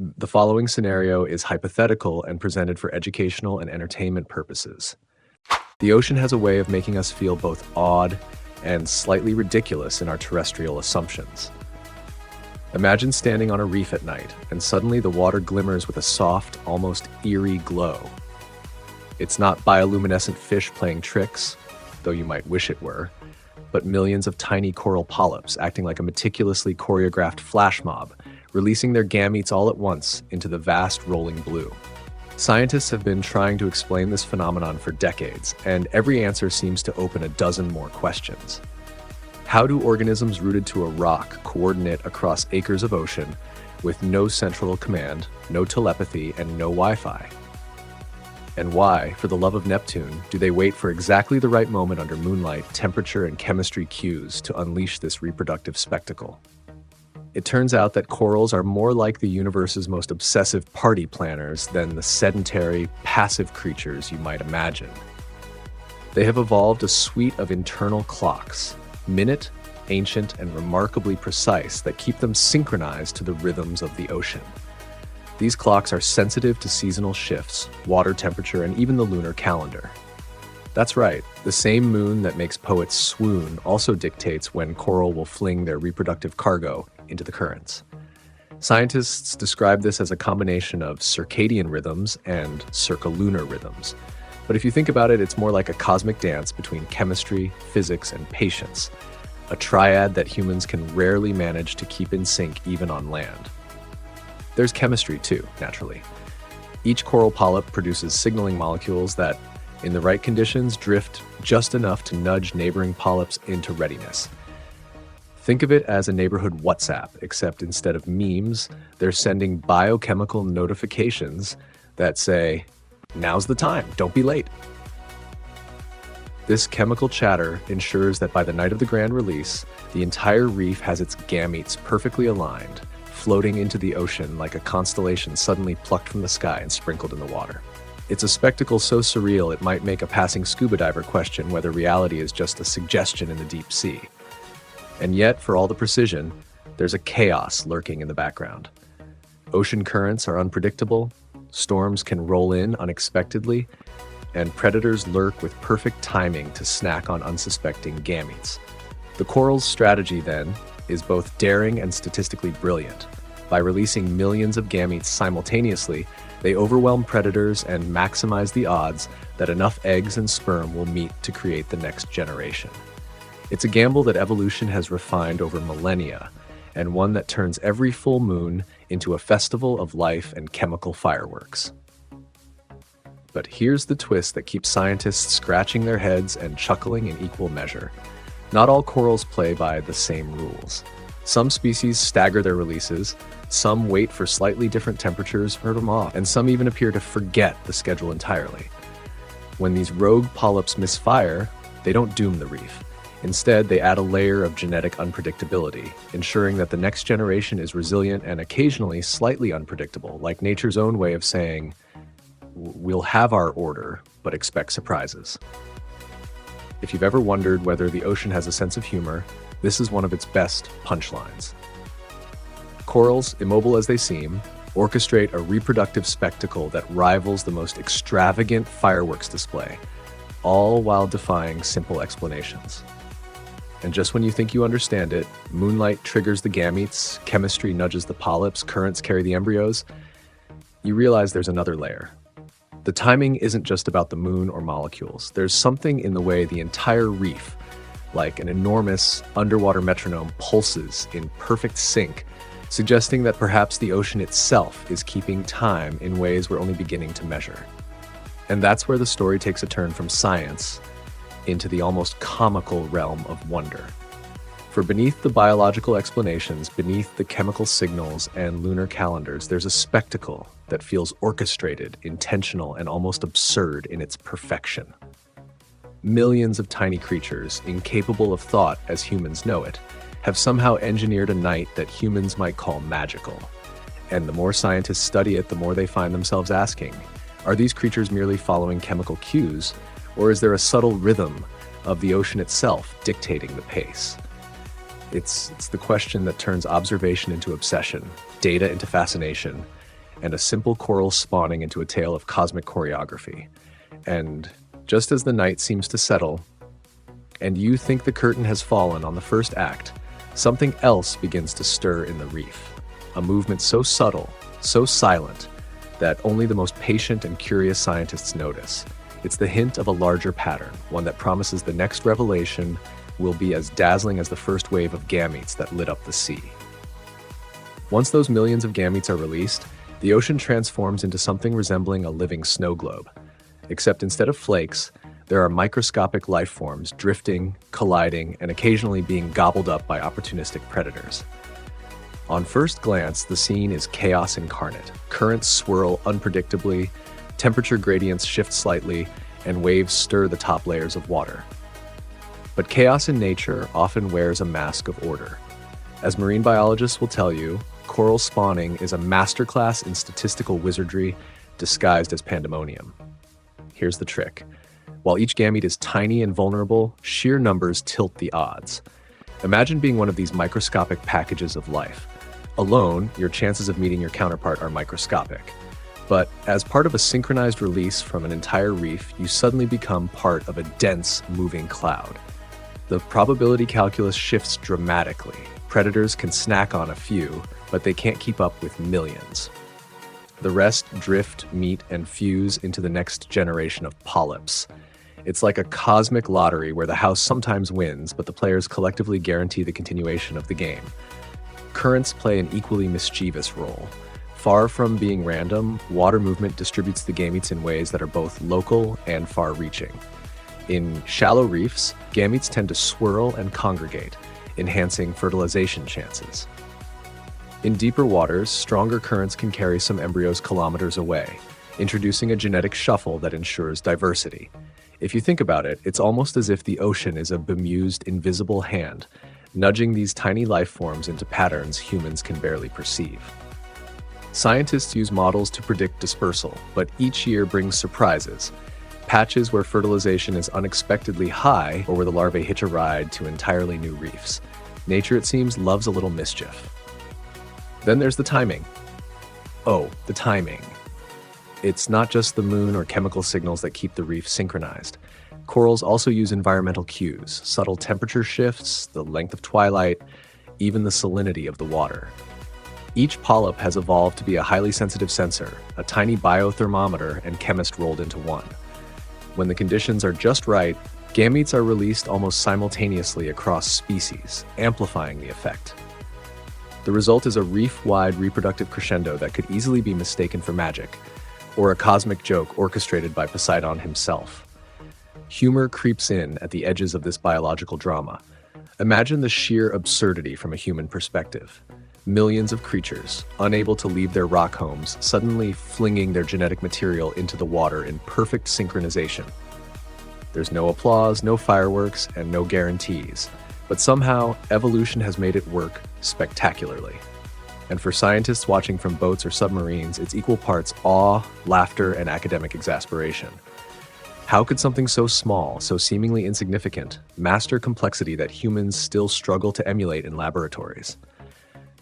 The following scenario is hypothetical and presented for educational and entertainment purposes. The ocean has a way of making us feel both awed and slightly ridiculous in our terrestrial assumptions. Imagine standing on a reef at night, and suddenly the water glimmers with a soft, almost eerie glow. It's not bioluminescent fish playing tricks, though you might wish it were, but millions of tiny coral polyps acting like a meticulously choreographed flash mob, releasing their gametes all at once into the vast rolling blue. Scientists have been trying to explain this phenomenon for decades, and every answer seems to open a dozen more questions. How do organisms rooted to a rock coordinate across acres of ocean with no central command, no telepathy, and no Wi-Fi? And why, for the love of Neptune, do they wait for exactly the right moment under moonlight, temperature, and chemistry cues to unleash this reproductive spectacle? It turns out that corals are more like the universe's most obsessive party planners than the sedentary, passive creatures you might imagine. They have evolved a suite of internal clocks, minute, ancient, and remarkably precise, that keep them synchronized to the rhythms of the ocean. These clocks are sensitive to seasonal shifts, water temperature, and even the lunar calendar. That's right, the same moon that makes poets swoon also dictates when coral will fling their reproductive cargo into the currents. Scientists describe this as a combination of circadian rhythms and circalunar rhythms. But if you think about it, it's more like a cosmic dance between chemistry, physics, and patience, a triad that humans can rarely manage to keep in sync even on land. There's chemistry too, naturally. Each coral polyp produces signaling molecules that, in the right conditions, drift just enough to nudge neighboring polyps into readiness. Think of it as a neighborhood WhatsApp, except instead of memes, they're sending biochemical notifications that say, "Now's the time, don't be late." This chemical chatter ensures that by the night of the grand release, the entire reef has its gametes perfectly aligned, floating into the ocean like a constellation suddenly plucked from the sky and sprinkled in the water. It's a spectacle so surreal it might make a passing scuba diver question whether reality is just a suggestion in the deep sea. And yet, for all the precision, there's a chaos lurking in the background. Ocean currents are unpredictable, storms can roll in unexpectedly, and predators lurk with perfect timing to snack on unsuspecting gametes. The coral's strategy, then, is both daring and statistically brilliant. By releasing millions of gametes simultaneously, they overwhelm predators and maximize the odds that enough eggs and sperm will meet to create the next generation. It's a gamble that evolution has refined over millennia, and one that turns every full moon into a festival of life and chemical fireworks. But here's the twist that keeps scientists scratching their heads and chuckling in equal measure. Not all corals play by the same rules. Some species stagger their releases, some wait for slightly different temperatures for them off, and some even appear to forget the schedule entirely. When these rogue polyps misfire, they don't doom the reef. Instead, they add a layer of genetic unpredictability, ensuring that the next generation is resilient and occasionally slightly unpredictable, like nature's own way of saying, "We'll have our order, but expect surprises." If you've ever wondered whether the ocean has a sense of humor, this is one of its best punchlines. Corals, immobile as they seem, orchestrate a reproductive spectacle that rivals the most extravagant fireworks display, all while defying simple explanations. And just when you think you understand it, moonlight triggers the gametes, chemistry nudges the polyps, currents carry the embryos, you realize there's another layer. The timing isn't just about the moon or molecules. There's something in the way the entire reef, like an enormous underwater metronome, pulses in perfect sync, suggesting that perhaps the ocean itself is keeping time in ways we're only beginning to measure. And that's where the story takes a turn from science into the almost comical realm of wonder. For beneath the biological explanations, beneath the chemical signals and lunar calendars, there's a spectacle that feels orchestrated, intentional, and almost absurd in its perfection. Millions of tiny creatures, incapable of thought as humans know it, have somehow engineered a night that humans might call magical. And the more scientists study it, the more they find themselves asking, are these creatures merely following chemical cues, or is there a subtle rhythm of the ocean itself dictating the pace? It's the question that turns observation into obsession, data into fascination, and a simple coral spawning into a tale of cosmic choreography. And just as the night seems to settle, and you think the curtain has fallen on the first act, something else begins to stir in the reef. A movement so subtle, so silent, that only the most patient and curious scientists notice. It's the hint of a larger pattern, one that promises the next revelation will be as dazzling as the first wave of gametes that lit up the sea. Once those millions of gametes are released, the ocean transforms into something resembling a living snow globe. Except instead of flakes, there are microscopic life forms drifting, colliding, and occasionally being gobbled up by opportunistic predators. On first glance, the scene is chaos incarnate. Currents swirl unpredictably, temperature gradients shift slightly, and waves stir the top layers of water. But chaos in nature often wears a mask of order. As marine biologists will tell you, coral spawning is a masterclass in statistical wizardry disguised as pandemonium. Here's the trick. While each gamete is tiny and vulnerable, sheer numbers tilt the odds. Imagine being one of these microscopic packages of life. Alone, your chances of meeting your counterpart are microscopic. But as part of a synchronized release from an entire reef, you suddenly become part of a dense, moving cloud. The probability calculus shifts dramatically. Predators can snack on a few, but they can't keep up with millions. The rest drift, meet, and fuse into the next generation of polyps. It's like a cosmic lottery where the house sometimes wins, but the players collectively guarantee the continuation of the game. Currents play an equally mischievous role. Far from being random, water movement distributes the gametes in ways that are both local and far-reaching. In shallow reefs, gametes tend to swirl and congregate, enhancing fertilization chances. In deeper waters, stronger currents can carry some embryos kilometers away, introducing a genetic shuffle that ensures diversity. If you think about it, it's almost as if the ocean is a bemused, invisible hand, nudging these tiny life forms into patterns humans can barely perceive. Scientists use models to predict dispersal, but each year brings surprises. Patches where fertilization is unexpectedly high, or where the larvae hitch a ride to entirely new reefs. Nature, it seems, loves a little mischief. Then there's the timing. Oh, the timing. It's not just the moon or chemical signals that keep the reef synchronized. Corals also use environmental cues, subtle temperature shifts, the length of twilight, even the salinity of the water. Each polyp has evolved to be a highly sensitive sensor, a tiny biothermometer and chemist rolled into one. When the conditions are just right, gametes are released almost simultaneously across species, amplifying the effect. The result is a reef-wide reproductive crescendo that could easily be mistaken for magic, or a cosmic joke orchestrated by Poseidon himself. Humor creeps in at the edges of this biological drama. Imagine the sheer absurdity from a human perspective. Millions of creatures, unable to leave their rock homes, suddenly flinging their genetic material into the water in perfect synchronization. There's no applause, no fireworks, and no guarantees. But somehow, evolution has made it work spectacularly. And for scientists watching from boats or submarines, it's equal parts awe, laughter, and academic exasperation. How could something so small, so seemingly insignificant, master complexity that humans still struggle to emulate in laboratories?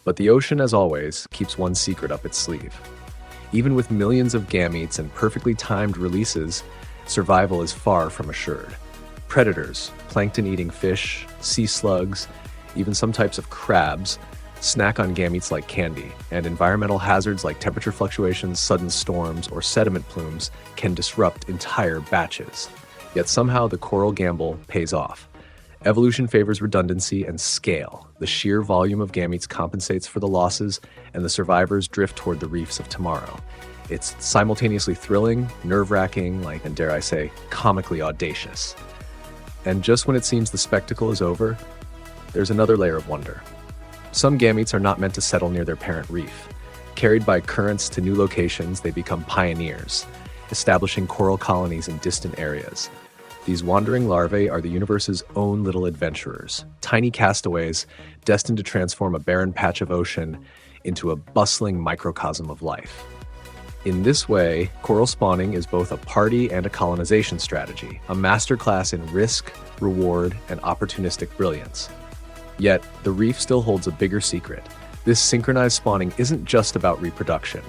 But the ocean, as always, keeps one secret up its sleeve. Even with millions of gametes and perfectly timed releases, survival is far from assured. Predators, plankton-eating fish, sea slugs, even some types of crabs, snack on gametes like candy, and environmental hazards like temperature fluctuations, sudden storms, or sediment plumes can disrupt entire batches. Yet somehow the coral gamble pays off. Evolution favors redundancy and scale. The sheer volume of gametes compensates for the losses, and the survivors drift toward the reefs of tomorrow. It's simultaneously thrilling, nerve-wracking, and dare I say, comically audacious. And just when it seems the spectacle is over, there's another layer of wonder. Some gametes are not meant to settle near their parent reef. Carried by currents to new locations, they become pioneers, establishing coral colonies in distant areas. These wandering larvae are the universe's own little adventurers, tiny castaways destined to transform a barren patch of ocean into a bustling microcosm of life. In this way, coral spawning is both a party and a colonization strategy, a masterclass in risk, reward, and opportunistic brilliance. Yet, the reef still holds a bigger secret. This synchronized spawning isn't just about reproduction.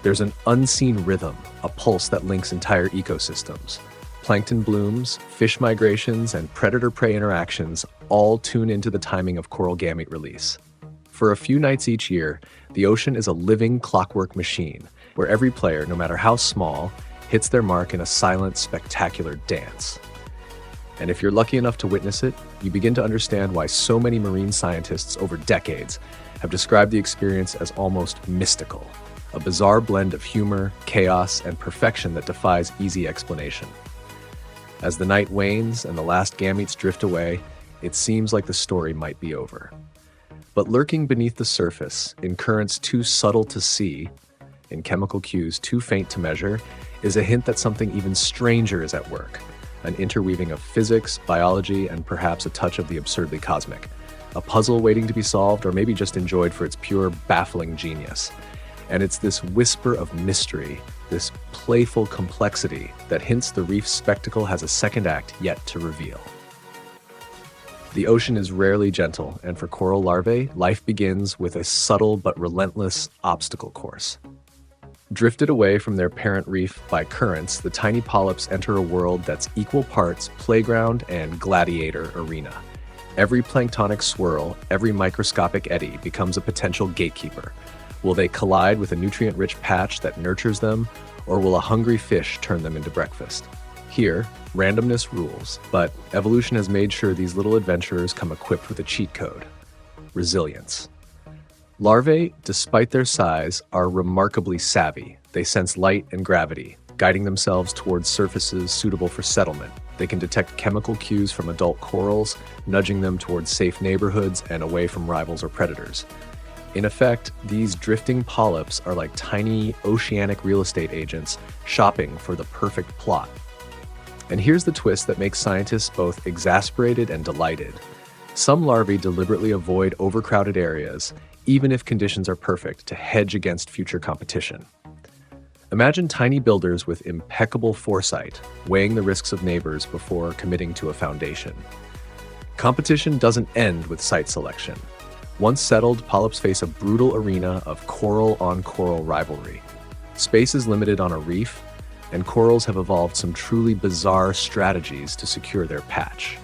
There's an unseen rhythm, a pulse that links entire ecosystems. Plankton blooms, fish migrations, and predator-prey interactions all tune into the timing of coral gamete release. For a few nights each year, the ocean is a living clockwork machine, where every player, no matter how small, hits their mark in a silent, spectacular dance. And if you're lucky enough to witness it, you begin to understand why so many marine scientists over decades have described the experience as almost mystical, a bizarre blend of humor, chaos, and perfection that defies easy explanation. As the night wanes and the last gametes drift away, it seems like the story might be over. But lurking beneath the surface, in currents too subtle to see, in chemical cues too faint to measure, is a hint that something even stranger is at work. An interweaving of physics, biology, and perhaps a touch of the absurdly cosmic. A puzzle waiting to be solved, or maybe just enjoyed for its pure, baffling genius. And it's this whisper of mystery, this playful complexity, that hints the reef's spectacle has a second act yet to reveal. The ocean is rarely gentle, and for coral larvae, life begins with a subtle but relentless obstacle course. Drifted away from their parent reef by currents, the tiny polyps enter a world that's equal parts playground and gladiator arena. Every planktonic swirl, every microscopic eddy becomes a potential gatekeeper. Will they collide with a nutrient-rich patch that nurtures them, or will a hungry fish turn them into breakfast? Here, randomness rules, but evolution has made sure these little adventurers come equipped with a cheat code: resilience. Larvae, despite their size, are remarkably savvy. They sense light and gravity, guiding themselves towards surfaces suitable for settlement. They can detect chemical cues from adult corals, nudging them towards safe neighborhoods and away from rivals or predators. In effect, these drifting polyps are like tiny oceanic real estate agents shopping for the perfect plot. And here's the twist that makes scientists both exasperated and delighted. Some larvae deliberately avoid overcrowded areas, even if conditions are perfect, to hedge against future competition. Imagine tiny builders with impeccable foresight, weighing the risks of neighbors before committing to a foundation. Competition doesn't end with site selection. Once settled, polyps face a brutal arena of coral-on-coral rivalry. Space is limited on a reef, and corals have evolved some truly bizarre strategies to secure their patch.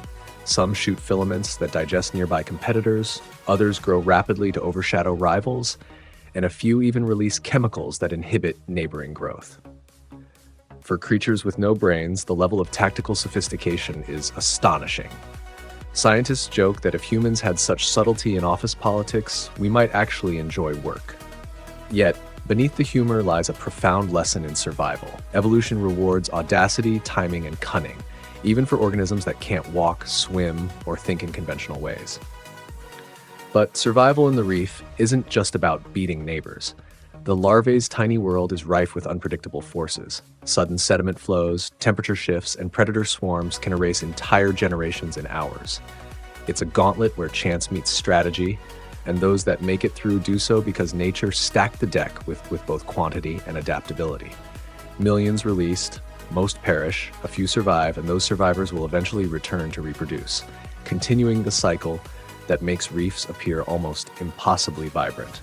Some shoot filaments that digest nearby competitors, others grow rapidly to overshadow rivals, and a few even release chemicals that inhibit neighboring growth. For creatures with no brains, the level of tactical sophistication is astonishing. Scientists joke that if humans had such subtlety in office politics, we might actually enjoy work. Yet, beneath the humor lies a profound lesson in survival. Evolution rewards audacity, timing, and cunning, even for organisms that can't walk, swim, or think in conventional ways. But survival in the reef isn't just about beating neighbors. The larvae's tiny world is rife with unpredictable forces. Sudden sediment flows, temperature shifts, and predator swarms can erase entire generations in hours. It's a gauntlet where chance meets strategy, and those that make it through do so because nature stacked the deck with both quantity and adaptability. Millions released, most perish, a few survive, and those survivors will eventually return to reproduce, continuing the cycle that makes reefs appear almost impossibly vibrant.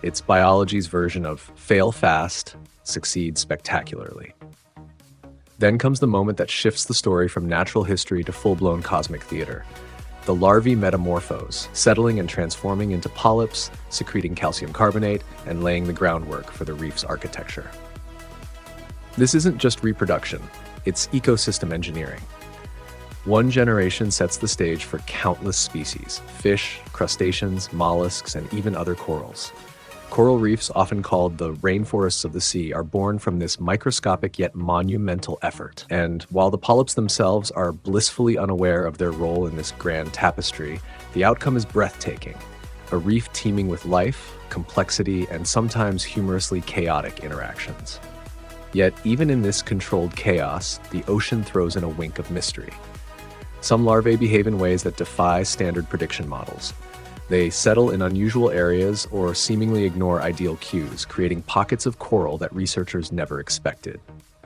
It's biology's version of fail fast, succeed spectacularly. Then comes the moment that shifts the story from natural history to full-blown cosmic theater. The larvae metamorphose, settling and transforming into polyps, secreting calcium carbonate, and laying the groundwork for the reef's architecture. This isn't just reproduction, it's ecosystem engineering. One generation sets the stage for countless species: fish, crustaceans, mollusks, and even other corals. Coral reefs, often called the rainforests of the sea, are born from this microscopic yet monumental effort. And while the polyps themselves are blissfully unaware of their role in this grand tapestry, the outcome is breathtaking. A reef teeming with life, complexity, and sometimes humorously chaotic interactions. Yet, even in this controlled chaos, the ocean throws in a wink of mystery. Some larvae behave in ways that defy standard prediction models. They settle in unusual areas or seemingly ignore ideal cues, creating pockets of coral that researchers never expected.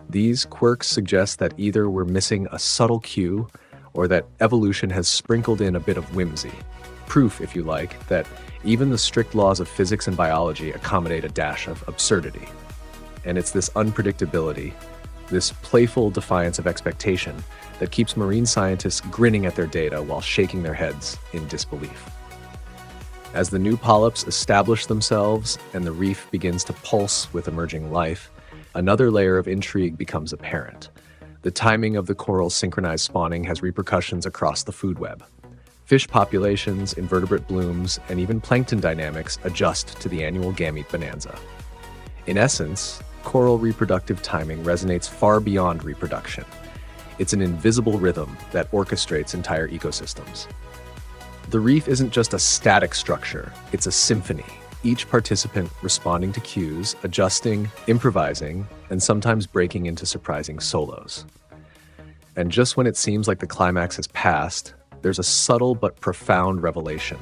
These quirks suggest that either we're missing a subtle cue or that evolution has sprinkled in a bit of whimsy. Proof, if you like, that even the strict laws of physics and biology accommodate a dash of absurdity. And it's this unpredictability, this playful defiance of expectation, that keeps marine scientists grinning at their data while shaking their heads in disbelief. As the new polyps establish themselves and the reef begins to pulse with emerging life, another layer of intrigue becomes apparent. The timing of the coral's synchronized spawning has repercussions across the food web. Fish populations, invertebrate blooms, and even plankton dynamics adjust to the annual gamete bonanza. In essence, coral reproductive timing resonates far beyond reproduction. It's an invisible rhythm that orchestrates entire ecosystems. The reef isn't just a static structure, it's a symphony, each participant responding to cues, adjusting, improvising, and sometimes breaking into surprising solos. And just when it seems like the climax has passed, there's a subtle but profound revelation.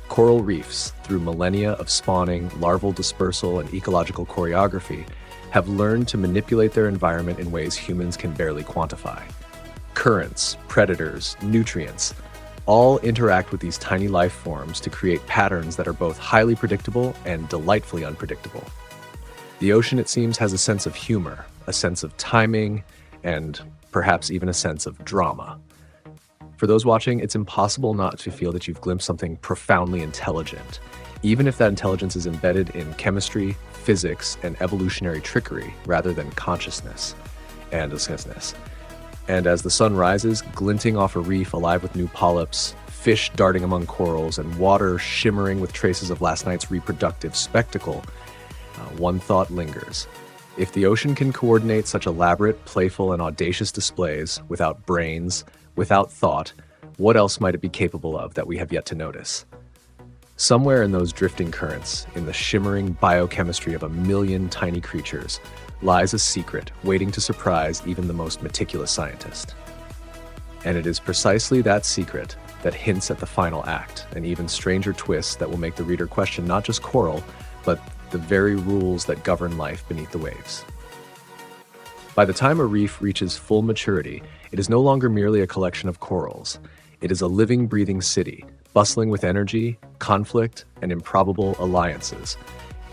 Coral reefs, through millennia of spawning, larval dispersal, and ecological choreography, have learned to manipulate their environment in ways humans can barely quantify. Currents, predators, nutrients, all interact with these tiny life forms to create patterns that are both highly predictable and delightfully unpredictable. The ocean, it seems, has a sense of humor, a sense of timing, and perhaps even a sense of drama. For those watching, it's impossible not to feel that you've glimpsed something profoundly intelligent, even if that intelligence is embedded in chemistry, physics, and evolutionary trickery rather than consciousness and assessness. And as the sun rises, glinting off a reef alive with new polyps, fish darting among corals, and water shimmering with traces of last night's reproductive spectacle, one thought lingers. If the ocean can coordinate such elaborate, playful, and audacious displays without brains, without thought, what else might it be capable of that we have yet to notice? Somewhere in those drifting currents, in the shimmering biochemistry of a million tiny creatures, lies a secret waiting to surprise even the most meticulous scientist. And it is precisely that secret that hints at the final act, an even stranger twist that will make the reader question not just coral, but the very rules that govern life beneath the waves. By the time a reef reaches full maturity, it is no longer merely a collection of corals. It is a living, breathing city, bustling with energy, conflict, and improbable alliances.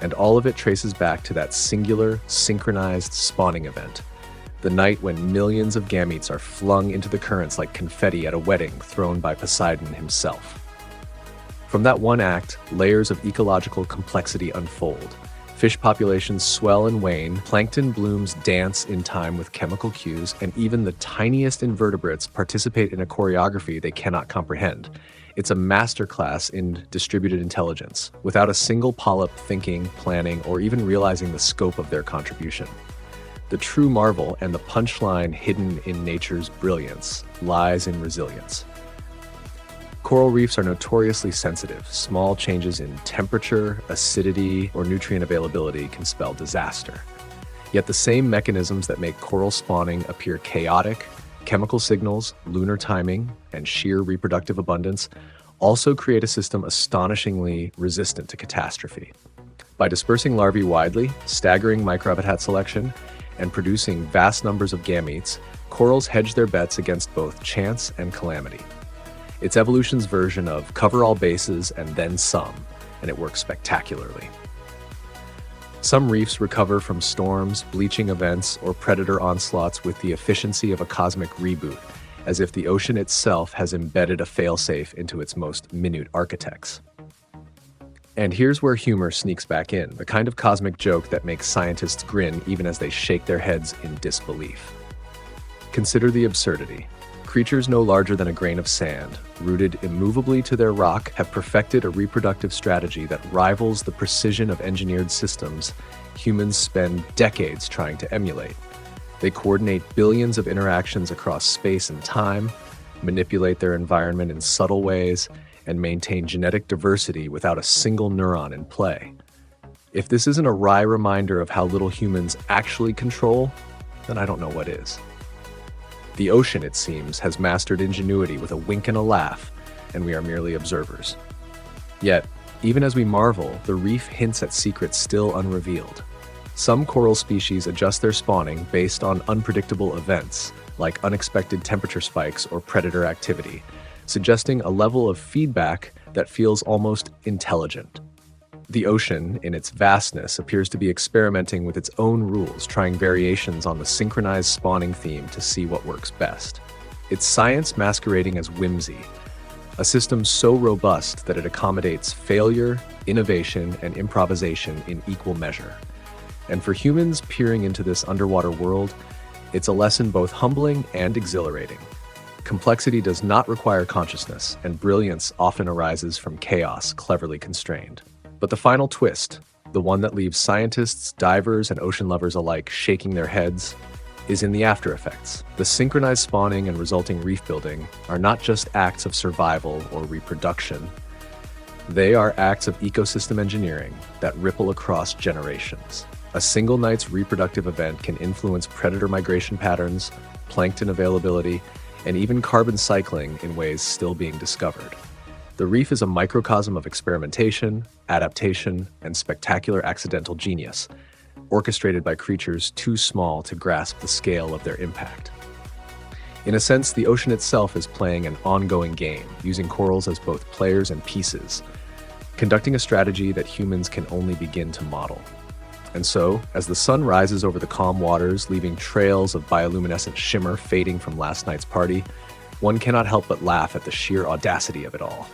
And all of it traces back to that singular, synchronized spawning event, the night when millions of gametes are flung into the currents like confetti at a wedding thrown by Poseidon himself. From that one act, layers of ecological complexity unfold. Fish populations swell and wane, plankton blooms dance in time with chemical cues, and even the tiniest invertebrates participate in a choreography they cannot comprehend. It's a masterclass in distributed intelligence, without a single polyp thinking, planning, or even realizing the scope of their contribution. The true marvel and the punchline hidden in nature's brilliance lies in resilience. Coral reefs are notoriously sensitive. Small changes in temperature, acidity, or nutrient availability can spell disaster. Yet the same mechanisms that make coral spawning appear chaotic, chemical signals, lunar timing, and sheer reproductive abundance, also create a system astonishingly resistant to catastrophe. By dispersing larvae widely, staggering microhabitat selection, and producing vast numbers of gametes, corals hedge their bets against both chance and calamity. It's evolution's version of cover all bases and then some, and it works spectacularly. Some reefs recover from storms, bleaching events, or predator onslaughts with the efficiency of a cosmic reboot, as if the ocean itself has embedded a failsafe into its most minute architects. And here's where humor sneaks back in, the kind of cosmic joke that makes scientists grin even as they shake their heads in disbelief. Consider the absurdity. Creatures no larger than a grain of sand, rooted immovably to their rock, have perfected a reproductive strategy that rivals the precision of engineered systems humans spend decades trying to emulate. They coordinate billions of interactions across space and time, manipulate their environment in subtle ways, and maintain genetic diversity without a single neuron in play. If this isn't a wry reminder of how little humans actually control, then I don't know what is. The ocean, it seems, has mastered ingenuity with a wink and a laugh, and we are merely observers. Yet, even as we marvel, the reef hints at secrets still unrevealed. Some coral species adjust their spawning based on unpredictable events, like unexpected temperature spikes or predator activity, suggesting a level of feedback that feels almost intelligent. The ocean, in its vastness, appears to be experimenting with its own rules, trying variations on the synchronized spawning theme to see what works best. It's science masquerading as whimsy, a system so robust that it accommodates failure, innovation, and improvisation in equal measure. And for humans peering into this underwater world, it's a lesson both humbling and exhilarating. Complexity does not require consciousness, and brilliance often arises from chaos cleverly constrained. But the final twist, the one that leaves scientists, divers, and ocean lovers alike shaking their heads, is in the after effects. The synchronized spawning and resulting reef building are not just acts of survival or reproduction. They are acts of ecosystem engineering that ripple across generations. A single night's reproductive event can influence predator migration patterns, plankton availability, and even carbon cycling in ways still being discovered. The reef is a microcosm of experimentation, adaptation, and spectacular accidental genius, orchestrated by creatures too small to grasp the scale of their impact. In a sense, the ocean itself is playing an ongoing game, using corals as both players and pieces, conducting a strategy that humans can only begin to model. And so, as the sun rises over the calm waters, leaving trails of bioluminescent shimmer fading from last night's party, one cannot help but laugh at the sheer audacity of it all.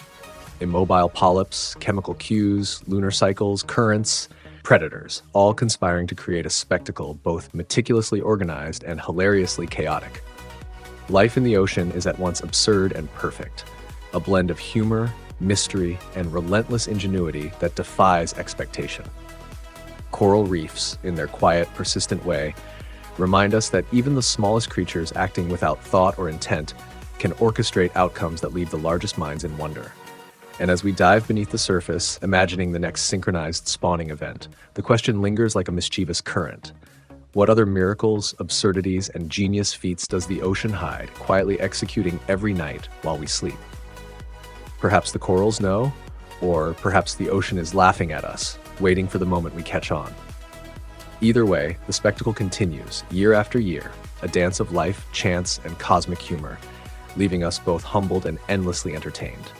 Immobile polyps, chemical cues, lunar cycles, currents, predators, all conspiring to create a spectacle both meticulously organized and hilariously chaotic. Life in the ocean is at once absurd and perfect, a blend of humor, mystery, and relentless ingenuity that defies expectation. Coral reefs, in their quiet, persistent way, remind us that even the smallest creatures acting without thought or intent can orchestrate outcomes that leave the largest minds in wonder. And as we dive beneath the surface, imagining the next synchronized spawning event, the question lingers like a mischievous current. What other miracles, absurdities, and genius feats does the ocean hide, quietly executing every night while we sleep? Perhaps the corals know, or perhaps the ocean is laughing at us, waiting for the moment we catch on. Either way, the spectacle continues, year after year, a dance of life, chance, and cosmic humor, leaving us both humbled and endlessly entertained.